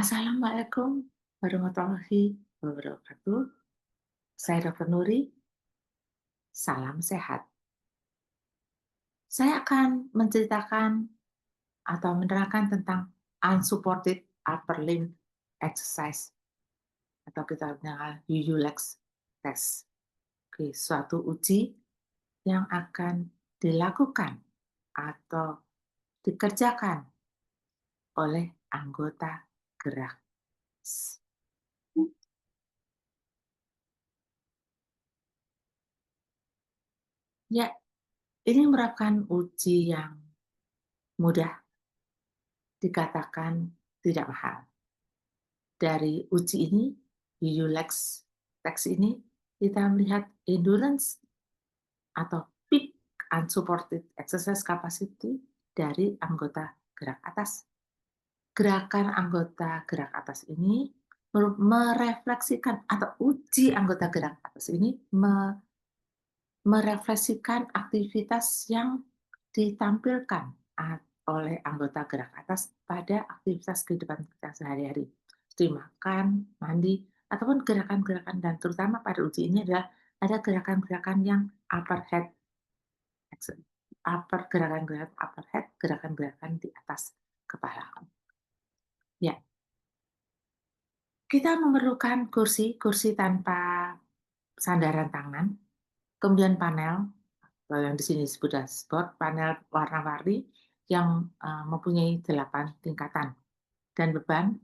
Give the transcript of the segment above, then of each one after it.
Assalamualaikum warahmatullahi wabarakatuh. Saya Dr. Nuri, salam sehat. Saya akan menceritakan atau menerangkan tentang unsupported upper limb exercise atau kita kenal UULEX test. Oke, suatu uji yang akan dilakukan atau dikerjakan oleh anggota gerak. Ya, ini merupakan uji yang mudah, dikatakan tidak mahal. Dari uji ini, UULEX teks ini, kita melihat endurance atau peak unsupported exercise capacity dari anggota gerak atas. Gerakan anggota gerak atas ini merefleksikan atau uji anggota gerak atas ini merefleksikan aktivitas yang ditampilkan oleh anggota gerak atas pada aktivitas kehidupan kita sehari-hari, seperti makan, mandi, ataupun gerakan-gerakan, dan terutama pada uji ini adalah ada gerakan-gerakan yang upper head, gerakan-gerakan upper head, gerakan-gerakan di atas kepala. Ya, kita memerlukan kursi tanpa sandaran tangan, kemudian panel, yang di sini disebut dashboard, panel warna-warni yang mempunyai 8 tingkatan, dan beban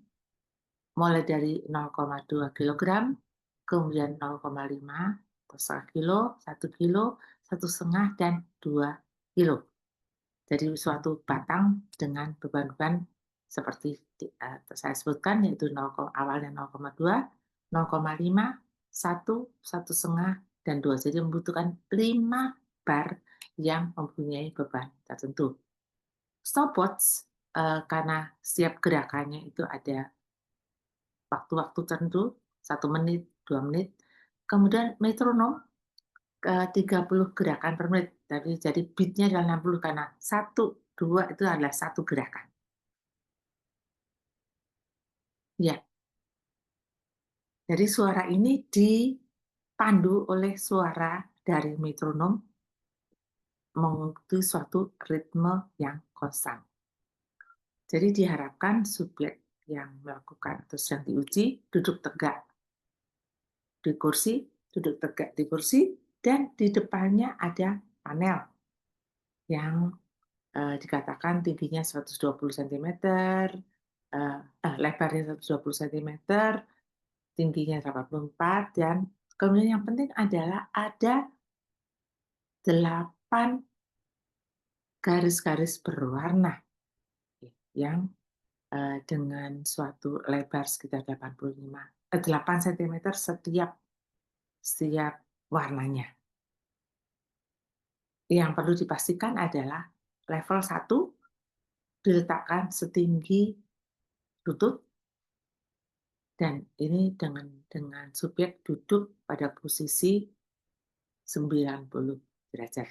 mulai dari 0,2 kg, kemudian 0,5 atau setengah kilo, 1 kilo, 1,5, dan 2 kilo. Jadi suatu batang dengan beban-beban seperti saya sebutkan, yaitu awalnya 0,2, 0,5, 1, 1,5, dan 2. Jadi membutuhkan 5 bar yang mempunyai beban tertentu. Stopwatch, karena setiap gerakannya itu ada waktu-waktu tertentu, 1 menit, 2 menit. Kemudian metronom, 30 gerakan per menit. Jadi beat-nya adalah 60 karena 1, 2 itu adalah satu gerakan. Ya, jadi suara ini dipandu oleh suara dari metronom mengikuti suatu ritme yang konstan. Jadi diharapkan subjek yang melakukan atau sedang diuji duduk tegak di kursi, dan di depannya ada panel yang dikatakan tingginya 120 cm, lebarnya 120 cm, tingginya 84, dan kemudian yang penting adalah ada 8 garis-garis berwarna yang dengan suatu lebar sekitar 8 cm setiap warnanya. Yang perlu dipastikan adalah level 1 diletakkan setinggi lutut, dan ini dengan subjek duduk pada posisi 90 derajat.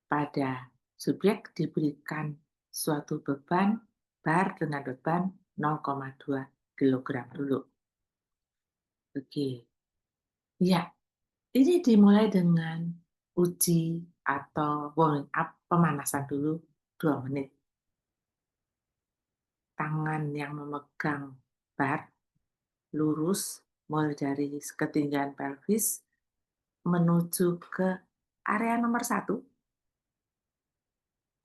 Pada subjek diberikan suatu beban bar dengan beban 0,2 kg dulu. Oke. Ya, ini dimulai dengan uji atau warming up, pemanasan dulu 2 menit. Tangan yang memegang bar lurus mulai dari ketinggian pelvis menuju ke area nomor 1,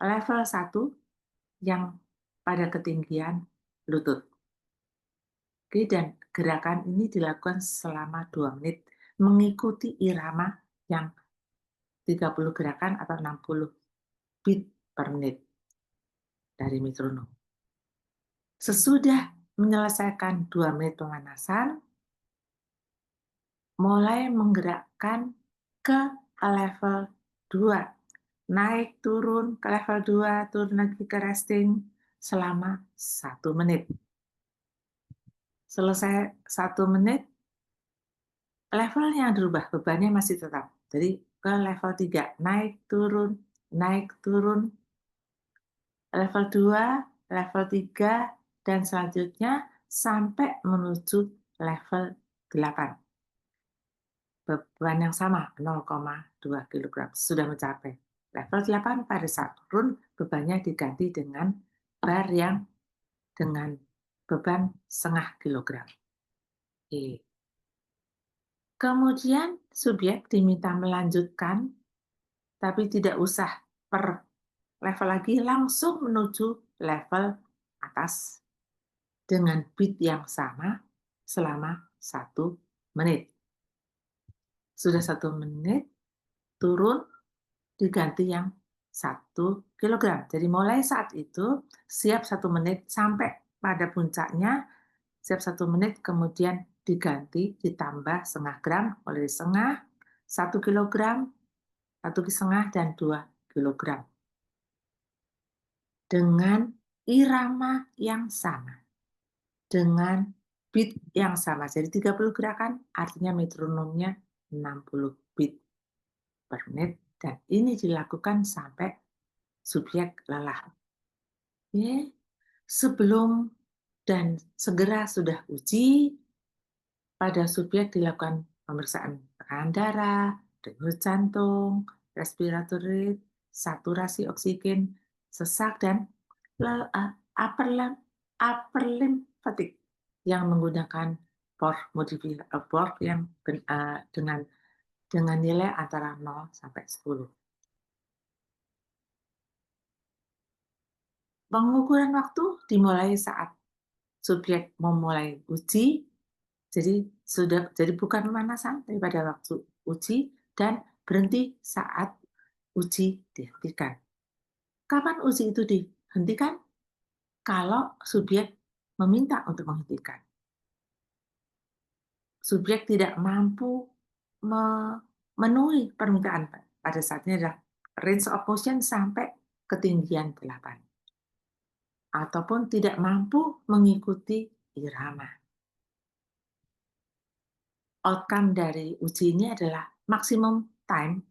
level 1 yang pada ketinggian lutut. Oke, dan gerakan ini dilakukan selama 2 menit mengikuti irama yang 30 gerakan atau 60 beat per menit dari metronom. Sesudah menyelesaikan 2 menit pemanasan, mulai menggerakkan ke level 2. Naik turun ke level 2, turun lagi ke resting selama 1 menit. Selesai 1 menit, levelnya berubah, bebannya masih tetap. Jadi ke level 3, naik turun, level 2, level 3, dan selanjutnya sampai menuju level 8. Beban yang sama 0,2 kilogram sudah mencapai level 8. Pada saat turun bebannya diganti dengan bar yang dengan beban setengah kilogram. Oke. Kemudian subjek diminta melanjutkan, tapi tidak usah per level lagi, langsung menuju level atas dengan beat yang sama selama 1 menit. Sudah 1 menit, turun, diganti yang 1 kilogram. Jadi mulai saat itu, siap 1 menit sampai pada puncaknya, siap 1 menit, kemudian diganti, ditambah setengah gram, mulai setengah, 1 kilogram, 1,5 dan 2 kilogram. Dengan irama yang sama, dengan beat yang sama. Jadi 30 gerakan, artinya metronomnya 60 beat per menit, dan ini dilakukan sampai subjek lelah. Oke, sebelum dan segera sudah uji, pada subjek dilakukan pemeriksaan tekanan darah, denyut jantung, respiratory rate, saturasi oksigen, sesak, dan upper limb fatigue yang menggunakan port yang dengan nilai antara 0 sampai 10. Pengukuran waktu dimulai saat subjek memulai uji, jadi bukan pemanasan daripada waktu uji, dan berhenti saat uji dihentikan. Kapan uji itu dihentikan? Kalau subjek meminta untuk menghentikan. Subjek tidak mampu memenuhi permintaan pada saatnya adalah range of motion sampai ketinggian 8, ataupun tidak mampu mengikuti irama. Outcome dari uji ini adalah maksimum time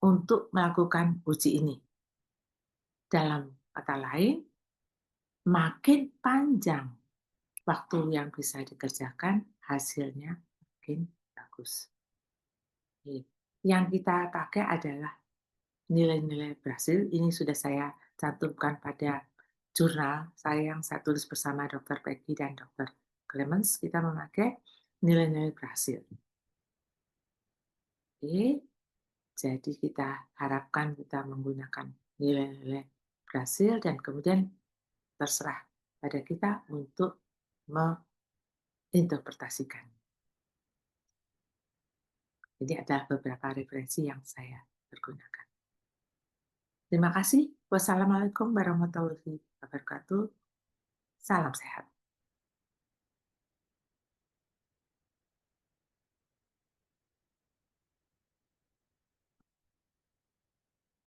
untuk melakukan uji ini. Dalam kata lain, makin panjang waktu yang bisa dikerjakan, hasilnya makin bagus. Yang kita pakai adalah nilai-nilai berhasil. Ini sudah saya cantumkan pada jurnal saya yang saya tulis bersama Dr. Peggy dan Dr. Clemens. Kita memakai nilai-nilai berhasil. Oke, jadi kita harapkan kita menggunakan nilai-nilai berhasil, dan kemudian terserah pada kita untuk menginterpretasikan. Ini adalah beberapa referensi yang saya pergunakan. Terima kasih. Wassalamualaikum warahmatullahi wabarakatuh. Salam sehat.